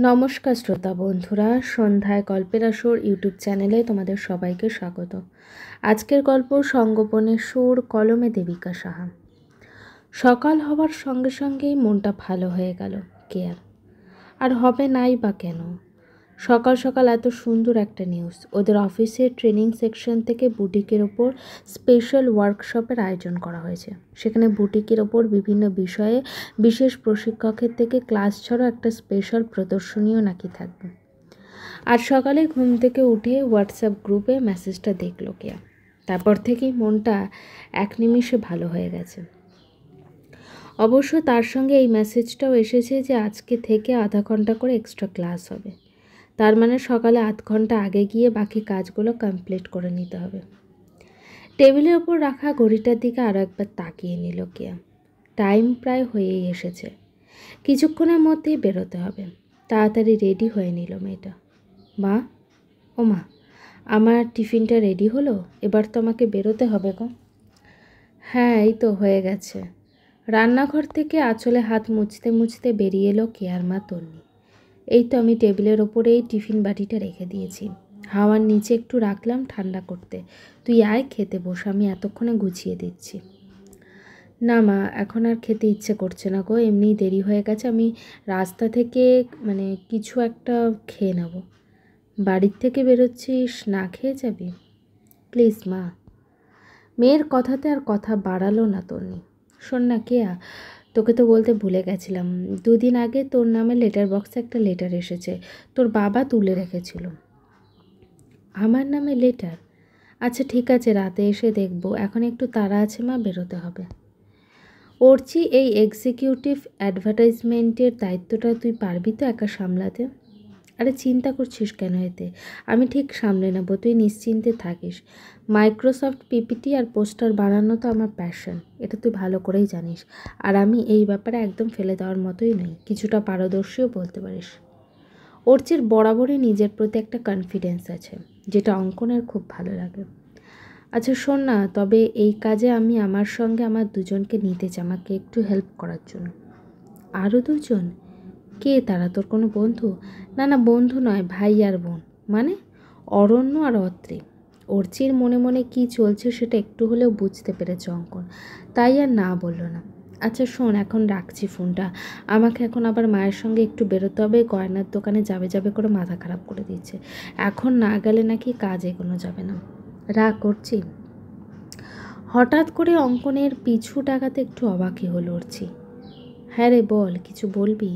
নমস্কার শ্রোতা বন্ধুরা, সন্ধ্যায় গল্পের আসর ইউটিউব চ্যানেলে তোমাদের সবাইকে স্বাগত। আজকের গল্প সঙ্গোপনের সুর, কলমে দেবিকা সাহা। সকাল হওয়ার সঙ্গে সঙ্গেই মনটা ভালো হয়ে গেল। কেয়ার আর হবে নাই বা কেন? সকাল সকাল এত সুন্দর একটা নিউজ। ওদের অফিসের ট্রেনিং সেকশন থেকে বুটিকের ওপর স্পেশাল ওয়ার্কশপের আয়োজন করা হয়েছে। সেখানে বুটিকের ওপর বিভিন্ন বিষয়ে বিশেষ প্রশিক্ষকের থেকে ক্লাস ছাড়াও একটা স্পেশাল প্রদর্শনীও নাকি থাকবে। আজ সকালে ঘুম থেকে উঠে হোয়াটসঅ্যাপ গ্রুপে মেসেজটা দেখলো কেয়া। তারপর থেকেই মনটা এক নিমিষে ভালো হয়ে গেছে। অবশ্য তার সঙ্গে এই মেসেজটাও এসেছে যে আজকে থেকে আধা ঘন্টা করে এক্সট্রা ক্লাস হবে। তার মানে সকালে আধ ঘন্টা আগে গিয়ে বাকি কাজগুলো কমপ্লিট করে নিতে হবে। টেবিলের ওপর রাখা ঘড়িটার দিকে আরও একবার তাকিয়ে নিল কেয়া। টাইম প্রায় হয়েই এসেছে। কিছুক্ষণের মধ্যেই বেরোতে হবে। তাড়াতাড়ি রেডি হয়ে নিল মেয়েটা। মা, ও মা, আমার টিফিনটা রেডি হলো? এবার তো আমাকে বেরোতে হবে গো। হ্যাঁ, এই তো হয়ে গেছে। রান্নাঘর থেকে আঁচলে হাত মুছতে মুছতে বেরিয়ে এলো কেয়ার মা তন্নি। এই তো আমি টেবিলের ওপরেই টিফিন বাটিটা রেখে দিয়েছি। হাওয়ার নিচে একটু রাখলাম ঠান্ডা করতে। তুই আয়, খেতে বস, আমি এতক্ষণে গুছিয়ে দিচ্ছি। না মা, এখন আর খেতে ইচ্ছে করছে না গো, এমনিই দেরি হয়ে গেছে। আমি রাস্তা থেকে কিছু একটা খেয়ে নেব। বাড়ির থেকে বেরোচ্ছিস, না খেয়ে যাবি? প্লিজ মা। মেয়ের কথাতে আর কথা বাড়ালো না তন্নি। শোন না কেয়া, তোকে তো বলতে ভুলে গেছিলাম। 2 দিন আগে তোর নামে লেটার বক্সে একটা লেটার এসেছে। তোর বাবা তুলে রেখেছিল। আমার নামে লেটার? আচ্ছা ঠিক আছে, রাতে এসে দেখব। এখন একটু তাড়া আছে মা, বেরোতে হবে। অর্চি, এই এক্সিকিউটিভ অ্যাডভার্টাইজমেন্টের দায়িত্বটা তুই পারবি তো একা সামলাতে? আরে চিন্তা করছিস কেন? এতে আমি ঠিক সামলে নেব, তুই নিশ্চিন্তে থাকিস। মাইক্রোসফট পিপিটি আর পোস্টার বানানো তো আমার প্যাশন, এটা তুই ভালো করেই জানিস। আর আমি এই ব্যাপারে একদম ফেলে দেওয়ার মতোই নই, কিছুটা পারদর্শীও বলতে পারিস। অর্চির বরাবরই নিজের প্রতি একটা কনফিডেন্স আছে, যেটা অঙ্কনের খুব ভালো লাগে। আচ্ছা শোন না, তবে এই কাজে আমি আমার সঙ্গে আমার দুজনকে নিতে চাই, আমাকে একটু হেল্প করার জন্য। আরও দুজন? কে তারা? তোর কোনো বন্ধু? না না, বন্ধু নয়, ভাই আর বোন। মানে? অরণ্য আর অত্রি। অর্চির মনে মনে কী চলছে সেটা একটু হলেও বুঝতে পেরেছে অঙ্কন, তাই আর না বলল না। আচ্ছা শোন, এখন রাখছি ফোনটা। আমাকে এখন আবার মায়ের সঙ্গে একটু বেরোতে হবে, গয়নার দোকানে যাবে যাবে করে মাথা খারাপ করে দিচ্ছে। এখন না গেলে নাকি কাজ এগোনো যাবে না। রাগ করছি। হঠাৎ করে অঙ্কনের পিছু ডাকাতে একটু অবাকই হলো অর্চি। হ্যাঁ রে বল, কিছু বলবি?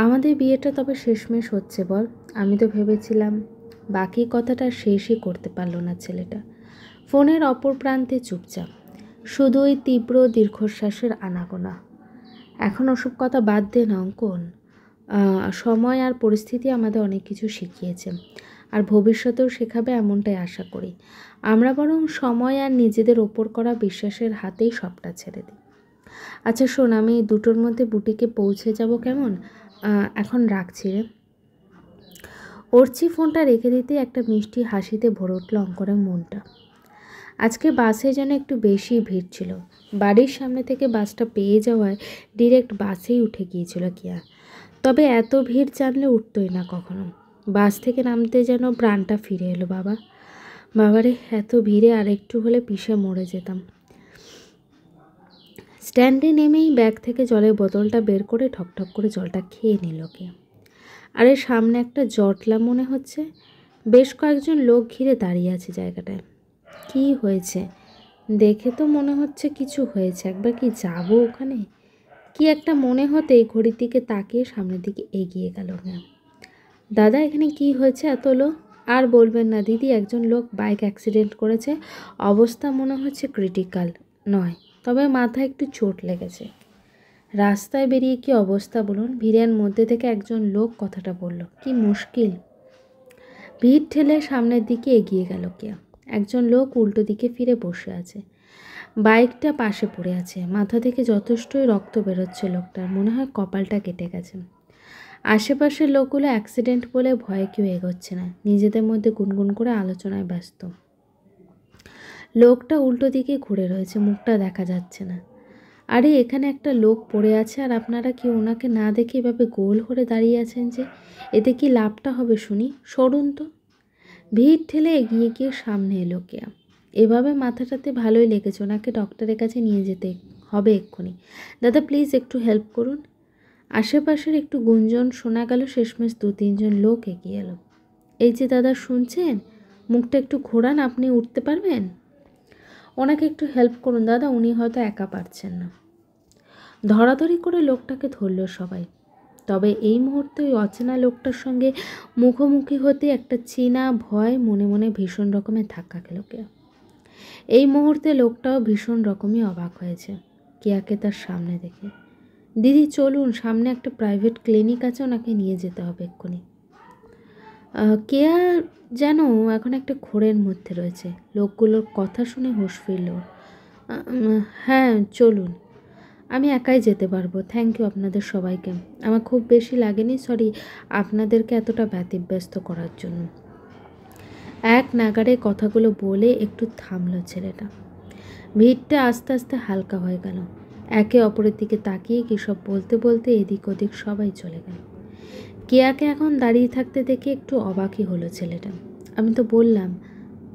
আমাদের বিয়েটা তবে শেষমেশ হচ্ছে বল। আমি তো ভেবেছিলাম। বাকি কথাটা শেষই করতে পারলো না ছেলেটা। ফোনের অপর প্রান্তে চুপচাপ, শুধুই তীব্র দীর্ঘশ্বাসের আনাগোনা। এখন ওসব কথা বাদ দে না অঙ্কন। সময় আর পরিস্থিতি আমাদের অনেক কিছু শিখিয়েছে, আর ভবিষ্যতেও শেখাবে এমনটাই আশা করি। আমরা বরং সময় আর নিজেদের ওপর করা বিশ্বাসের হাতেই সবটা ছেড়ে দিই। আচ্ছা শোন, আমি 2টোর মধ্যে বুটিকে পৌঁছে যাব কেমন? এখন রাখছি রে। অর্চি ফোনটা রেখে দিতে একটা মিষ্টি হাসিতে ভরে উঠল অঙ্কনের মনটা। আজকে বাসে যেন একটু বেশি ভিড় ছিল। বাড়ির সামনে থেকে বাসটা পেয়ে যাওয়ায় ডিরেক্ট বাসেই উঠে গিয়েছিল কিয়া। তবে এত ভিড় জানলে উঠতই না কখনো। বাস থেকে নামতে যেন প্রাণটা ফিরে এলো। বাবারে, এত ভিড়ে আরেকটু হলে পিষে মরে যেতাম। স্ট্যান্ডে নেমেই ব্যাগ থেকে জলের বোতলটা বের করে ঠকঠক করে জলটা খেয়ে নিল কে। আরে সামনে একটা জটলা মনে হচ্ছে। বেশ কয়েকজন লোক ঘিরে দাঁড়িয়ে আছে জায়গাটায়। কি হয়েছে? দেখে তো মনে হচ্ছে কিছু হয়েছে। একবার কি যাবো ওখানে? কি একটা মনে হতেই ঘড়ির দিকে তাকিয়ে সামনের দিকে এগিয়ে গেল। হ্যাঁ দাদা, এখানে কি হয়েছে এত লোক? আর বলবেন না দিদি, একজন লোক বাইক অ্যাক্সিডেন্ট করেছে। অবস্থা মনে হচ্ছে ক্রিটিক্যাল নয়, তবে মাথায় একটু চোট লেগেছে। রাস্তায় বেরিয়ে কি অবস্থা বলুন? ভিড়ের মধ্যে থেকে একজন লোক কথাটা বলল। কি মুশকিল। ভিড় ঠেলে সামনের দিকে এগিয়ে গেল কে। একজন লোক উল্টো দিকে ফিরে বসে আছে। বাইকটা পাশে পড়ে আছে। মাথা থেকে যথেষ্টই রক্ত বেরোচ্ছে লোকটার। মনে হয় কপালটা কেটে গেছে। আশেপাশের লোকগুলো অ্যাক্সিডেন্ট বলে ভয়ে কেউ এগোচ্ছে না, নিজেদের মধ্যে গুনগুন করে আলোচনায় ব্যস্ত। লোকটা উল্টো দিকে ঘুরে রয়েছে, মুখটা দেখা যাচ্ছে না। আরে এখানে একটা লোক পড়ে আছে আর আপনারা কি ওনাকে না দেখে এভাবে গোল করে দাঁড়িয়ে আছেন যে? এতে কি লাভটা হবে শুনি? সরুন তো। ভিড় ঠেলে এগিয়ে গিয়ে সামনে এলো কেয়া। এভাবে মাথাটাতে ভালোই লেগেছে, ওনাকে ডক্টরের কাছে নিয়ে যেতে হবে এক্ষুনি। দাদা প্লিজ একটু হেল্প করুন। আশেপাশের একটু গুঞ্জন শোনা গেল, শেষমেশ 2-3 জন লোক এগিয়ে এলো। এই যে দাদা শুনছেন, মুখটা একটু ঘোরান, আপনি উঠতে পারবেন? ওনাকে একটু হেল্প করুন দাদা, উনি হয়তো একা পারছেন না। ধরাধরি করে লোকটাকে ধরল সবাই। তবে এই মুহূর্তে ওই অচেনা লোকটার সঙ্গে মুখোমুখি হতে একটা চীনা ভয় মনে মনে ভীষণ রকমের ধাক্কা খেল কেয়া। এই মুহূর্তে লোকটাও ভীষণ রকমই অবাক হয়েছে কেয়াকে তার সামনে দেখে। দিদি চলুন, সামনে একটা প্রাইভেট ক্লিনিক আছে, ওনাকে নিয়ে যেতে হবে এক্ষুনি। কেয়া যেন এখন একটা ঘোরের মধ্যে রয়েছে। লোকগুলোর কথা শুনে হুঁশ ফিরল। হ্যাঁ চলুন, আমি একাই যেতে পারবো, থ্যাংক ইউ আপনাদের সবাইকে। আমার খুব বেশি লাগেনি, সরি আপনাদেরকে এতটা ব্যতিব্যস্ত করার জন্য। এক নাগাড়ে কথাগুলো বলে একটু থামলো ছেলেটা। ভিড়টা আস্তে আস্তে হালকা হয়ে গেল। একে অপরের দিকে তাকিয়ে কী সব বলতে বলতে এদিক ওদিক সবাই চলে গেল। কেয়াকে এখন দাঁড়িয়ে থাকতে দেখে একটু অবাকই হলো ছেলেটা। আমি তো বললাম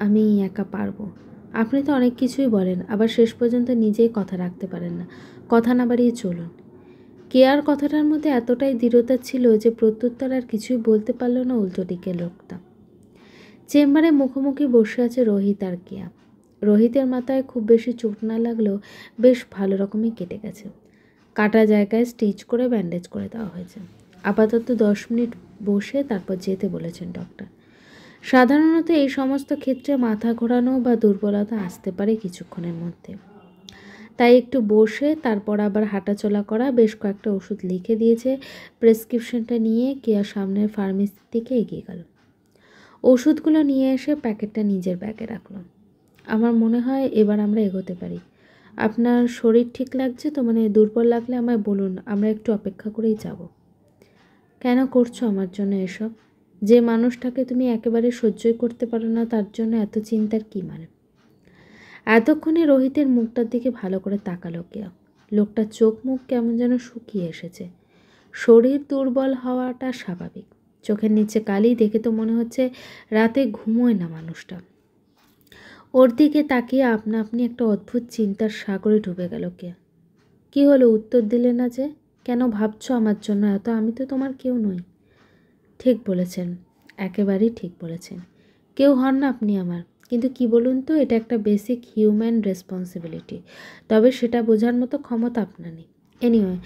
আমি একা পারবো। আপনি তো অনেক কিছুই বলেন, আবার শেষ পর্যন্ত নিজেই কথা রাখতে পারেন না। কথা না বাড়িয়ে চলুন। কেয়ার কথাটার মধ্যে এতটাই দৃঢ়তা ছিল যে প্রত্যুত্তর আর কিছুই বলতে পারল না উল্টো দিকে লোকটা। চেম্বারে মুখোমুখি বসে আছে রোহিত আর কেয়া। রোহিতের মাথায় খুব বেশি চোট না লাগলেও বেশ ভালো রকমই কেটে গেছে। কাটা জায়গায় স্টিচ করে ব্যান্ডেজ করে দেওয়া হয়েছে। আপাতত 10 মিনিট বসে তারপর যেতে বলেছেন ডক্টর। সাধারণত এই সমস্ত ক্ষেত্রে মাথা ঘোরানো বা দুর্বলতা আসতে পারে কিছুক্ষণের মধ্যে, তাই একটু বসে তারপর আবার হাঁটাচলা করা। বেশ কয়েকটা ওষুধ লিখে দিয়েছে। প্রেসক্রিপশনটা নিয়ে কেয়া সামনের ফার্মেসির দিকে এগিয়ে গেল। ওষুধগুলো নিয়ে এসে প্যাকেটটা নিজের ব্যাগে রাখলো। আমার মনে হয় এবার আমরা এগোতে পারি। আপনার শরীর ঠিক লাগছে তো? মানে দুর্বল লাগলে আমায় বলুন, আমরা একটু অপেক্ষা করেই যাব। কেন করছো আমার জন্য এসব? যে মানুষটাকে তুমি একেবারে সহ্যই করতে পারো না তার জন্য এত চিন্তার কী মানে? এতক্ষণে রোহিতের মুখটার দিকে ভালো করে তাকালো কেয়া। লোকটার চোখ মুখ কেমন যেন শুকিয়ে এসেছে। শরীর দুর্বল হওয়াটা স্বাভাবিক। চোখের নিচে কালি দেখে তো মনে হচ্ছে রাতে ঘুমোয় না মানুষটা। ওর দিকে তাকিয়ে আপনা আপনি একটা অদ্ভুত চিন্তার সাগরে ডুবে গেল কেয়া। কী হলো, উত্তর দিলে না যে? কেন ভাবছো আমার জন্য এত? আমি তো তোমার কেউ নই। ঠিক বলেছেন, একেবারেই ঠিক বলেছেন। কেউ হন না আপনি আমার, কিন্তু কি বলুন তো, এটা একটা বেসিক হিউম্যান রেসপন্সিবিলিটি। তবে সেটা বোঝার মতো ক্ষমতা আপনার নেই। এনিওয়ে,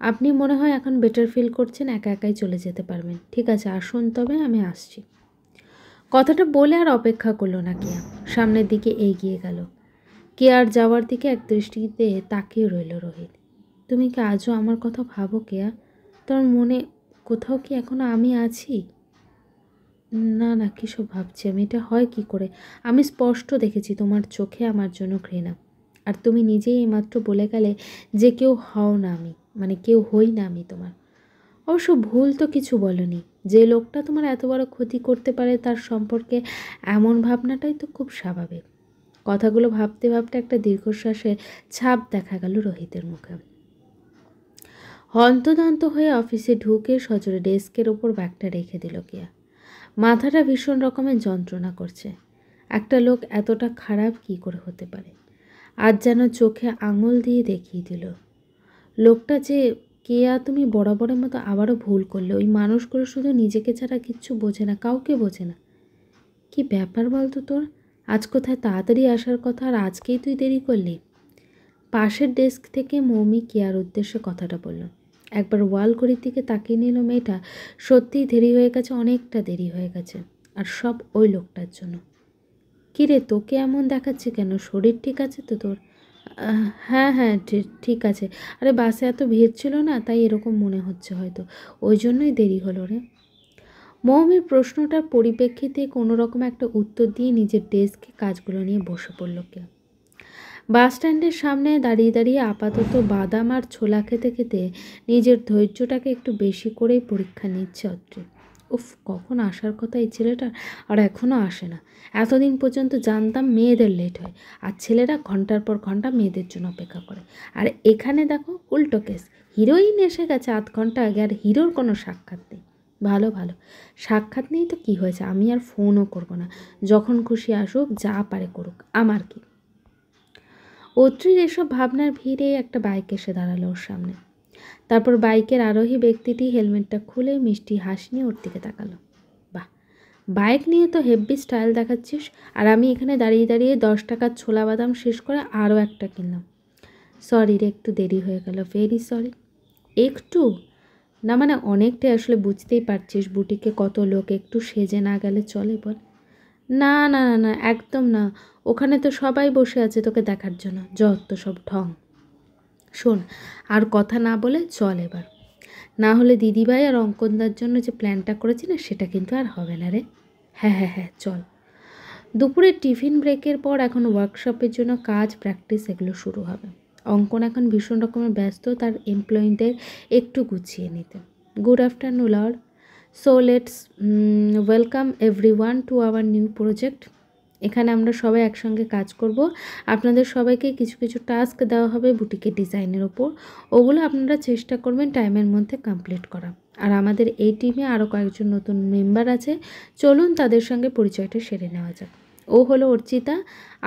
আপনি মনে হয় এখন বেটার ফিল করছেন, একা একাই চলে যেতে পারবেন। ঠিক আছে আসুন, তবে আমি আসছি। কথাটা বলে আর অপেক্ষা করলো না কেয়া, সামনের দিকে এগিয়ে গেল। কেয়ার যাওয়ার দিকে এক দৃষ্টিতে তাকিয়ে রইল রোহিত। তুমি কি আজও আমার কথা ভাবো কেয়া? তোমার মনে কোথাও কি এখনো আমি আছি? না না, কিসব ভাবছি আমি, এটা হয় কি করে? আমি স্পষ্ট দেখেছি তোমার চোখে আমার জন্য ঘৃণা। আর তুমি নিজেই এইমাত্র বলে গেলে যে কেউ হও না আমি, মানে কেউ হই না আমি তোমার। অবশ্য ভুল তো কিছু বলনি। যে লোকটা তোমার এত বড় ক্ষতি করতে পারে তার সম্পর্কে এমন ভাবনাটাই তো খুব স্বাভাবিক। কথাগুলো ভাবতে ভাবতে একটা দীর্ঘশ্বাসে ছাপ দেখা গেল রোহিতের মুখে। হন্তদন্ত হয়ে অফিসে ঢুকে সজোরে ডেস্কের ওপর ব্যাগটা রেখে দিল কেয়া। মাথাটা ভীষণ রকমের যন্ত্রণা করছে। একটা লোক এতটা খারাপ কি করে হতে পারে? আজ যেন চোখে আঙুল দিয়ে দেখিয়ে দিল। লোকটা যে কেয়া, তুমি বরাবরের মতো আবারও ভুল করলে। ওই মানুষগুলো শুধু নিজেকে ছাড়া কিচ্ছু বোঝে না, কাউকে বোঝে না। কি ব্যাপার বলতো তোর? আজ কোথায় তাড়াতাড়ি আসার কথা, আর আজকেই তুই দেরি করলি? পাশের ডেস্ক থেকে মৌমি কেয়ার উদ্দেশ্যে কথাটা বলল। একবার ওয়াল ঘড়ির দিকে তাকিয়ে নিল মেয়েটা। সত্যিই দেরি হয়ে গেছে, অনেকটা দেরি হয়ে গেছে। আর সব ওই লোকটার জন্য। কী রে, তোকে এমন দেখাচ্ছে কেন? শরীর ঠিক আছে তো তোর? হ্যাঁ হ্যাঁ ঠিক আছে। আরে বাসে এত ভিড় ছিল না, তাই এরকম মনে হচ্ছে হয়তো, ওই জন্যই দেরি হলো রে। মৌমির প্রশ্নটার পরিপ্রেক্ষিতে কোনো রকম একটা উত্তর দিয়ে নিজের ডেস্কে কাজগুলো নিয়ে বসে পড়ল কেউ। বাস স্ট্যান্ডের সামনে দাঁড়িয়ে দাঁড়িয়ে আপাতত বাদাম আর ছোলা খেতে খেতে নিজের ধৈর্যটাকে একটু বেশি করেই পরীক্ষা নিচ্ছে অত্রি। উফ, কখন আসার কথা এই ছেলেটার, আর এখনও আসে না। এতদিন পর্যন্ত জানতাম মেয়েদের লেট হয়, আর ছেলেরা ঘন্টার পর ঘন্টা মেয়েদের জন্য অপেক্ষা করে। আর এখানে দেখো উল্টো কেস, হিরোইন এসে গেছে আধ ঘন্টা আগে, আর হিরোর কোনো সাক্ষাৎ নেই। ভালো ভালো, সাক্ষাৎ নেই তো কী হয়েছে, আমি আর ফোনও করবো না, যখন খুশি আসুক, যা পারে করুক, আমার কি। অত্রির এসব ভাবনার ভিড়ে একটা বাইক এসে দাঁড়ালো ওর সামনে। তারপর বাইকের আরোহী ব্যক্তিটি হেলমেটটা খুলে মিষ্টি হাসি নিয়ে ওর দিকে তাকালো। বাহ, বাইক নিয়ে তো হেভি স্টাইল দেখাচ্ছিস, আর আমি এখানে দাঁড়িয়ে দাঁড়িয়ে 10 টাকার ছোলা বাদাম শেষ করে আরও একটা কিনলাম। সরি রে, একটু দেরি হয়ে গেল, ভেরি সরি। একটু না মানে অনেকটাই, আসলে বুঝতেই পারছিস বুটিকে কত লোক, একটু সেজে না গেলে চলে বল? না না না না, একদম না, ওখানে তো সবাই বসে আছে তোকে দেখার জন্য, যত সব ঢং। শোন, আর কথা না বলে চল এবার, না হলে দিদিভাই আর অঙ্কনদার জন্য যে প্ল্যানটা করেছি না, সেটা কিন্তু আর হবে না রে। হ্যাঁ হ্যাঁ হ্যাঁ, চল। দুপুরের টিফিন ব্রেকের পর এখন ওয়ার্কশপের জন্য কাজ, প্র্যাকটিস এগুলো শুরু হবে। অঙ্কন এখন ভীষণ রকমের ব্যস্ত তার এমপ্লয়িদের একটু গুছিয়ে নিতে। Good afternoon Lord, so let's welcome everyone to our new project. এখানে আমরা সবাই একসঙ্গে কাজ করব। আপনাদের সবাইকে কিছু কিছু টাস্ক দেওয়া হবে বুটিকের ডিজাইনের ওপর, ওগুলো আপনারা চেষ্টা করবেন টাইমের মধ্যে কমপ্লিট করা। আর আমাদের এই টিমে আরও কয়েকজন নতুন মেম্বার আছে, চলুন তাদের সঙ্গে পরিচয়টা সেরে নেওয়া যাক। ও হলো অর্চিতা।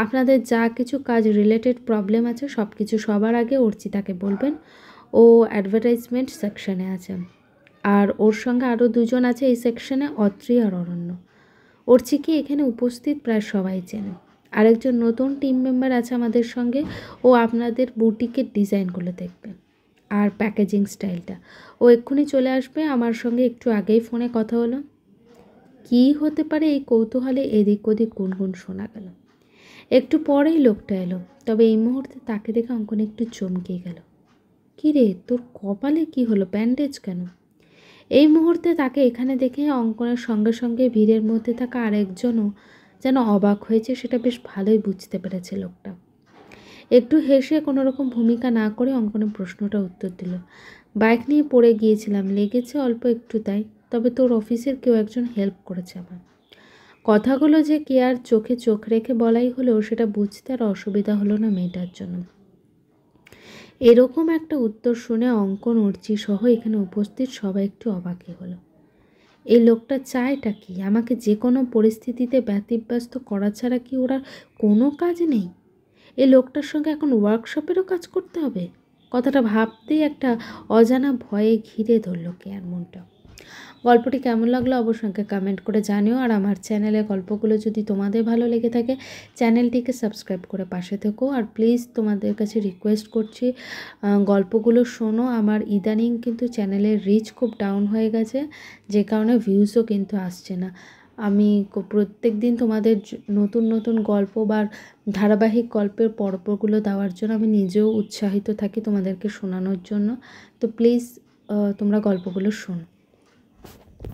আপনাদের যা কিছু কাজ রিলেটেড প্রবলেম আছে সব কিছু সবার আগে অর্চিতাকে বলবেন, ও অ্যাডভার্টাইজমেন্ট সেকশনে আছে। আর ওর সঙ্গে আরও দুজন আছে এই সেকশনে, অত্রি আর অরণ্য। অর্চিকে এখানে উপস্থিত প্রায় সবাই চেনে। আরেকজন নতুন টিম মেম্বার আছে আমাদের সঙ্গে, ও আপনাদের বুটিকের ডিজাইনগুলো দেখবে আর প্যাকেজিং স্টাইলটা। ও এক্ষুনি চলে আসবে, আমার সঙ্গে একটু আগেই ফোনে কথা হলো। কী হতে পারে এই কৌতূহলে এদিক ওদিক গুনগুন শোনা গেল। একটু পরেই লোকটা এলো, তবে এই মুহূর্তে তাকে দেখে অঙ্কন একটু চমকে গেল। কী রে, তোর কপালে কি হলো, ব্যান্ডেজ কেন? এই মুহূর্তে তাকে এখানে দেখে অঙ্কনের সঙ্গে সঙ্গে ভিড়ের মধ্যে থাকা আরেকজনও যেন অবাক হয়েছে, সেটা বেশ ভালোই বুঝতে পেরেছে লোকটা। একটু হেসে কোনো রকম ভূমিকা না করে অঙ্কনের প্রশ্নটা উত্তর দিল। বাইক নিয়ে পড়ে গিয়েছিলাম, লেগেছে অল্প একটু তাই, তবে তোর অফিসের কেউ একজন হেল্প করেছে আমার। কথাগুলো যে কে আর চোখে চোখ রেখে বলাই হলেও সেটা বুঝতে আর অসুবিধা হলো না মেয়েটার জন্য। এরকম একটা উত্তর শুনে অঙ্কন, অর্চি সহ এখানে উপস্থিত সবাই একটু অবাকই হলো। এই লোকটা চায়টা কি? আমাকে যে কোনো পরিস্থিতিতে ব্যতিব্যস্ত করা ছাড়া কি ওরা কোনো কাজ নেই? এই লোকটার সঙ্গে এখন ওয়ার্কশপেরও কাজ করতে হবে? কথাটা ভাবতেই একটা অজানা ভয়ে ঘিরে ধরল কেয়ার মনটা। গল্পটি কেমন লাগলো অবশ্যই কমেন্ট করে জানিও। আর আমার চ্যানেলে গল্পগুলো যদি তোমাদের ভালো লেগে থাকে, চ্যানেলটিকে সাবস্ক্রাইব করে পাশে থেকো। আর প্লিজ তোমাদের কাছে রিকোয়েস্ট করছি, গল্পগুলো শোনো। আমার ইদানিং কিন্তু চ্যানেলের রিচ খুব ডাউন হয়ে গেছে, যে কারণে ভিউজও কিন্তু আসছে না। আমি প্রত্যেক দিন তোমাদের নতুন নতুন গল্প বা ধারাবাহিক গল্পের পর্বগুলো দেওয়ার জন্য আমি নিজেও উৎসাহিত থাকি তোমাদেরকে শোনানোর জন্য। তো প্লিজ তোমরা গল্পগুলো শোনো।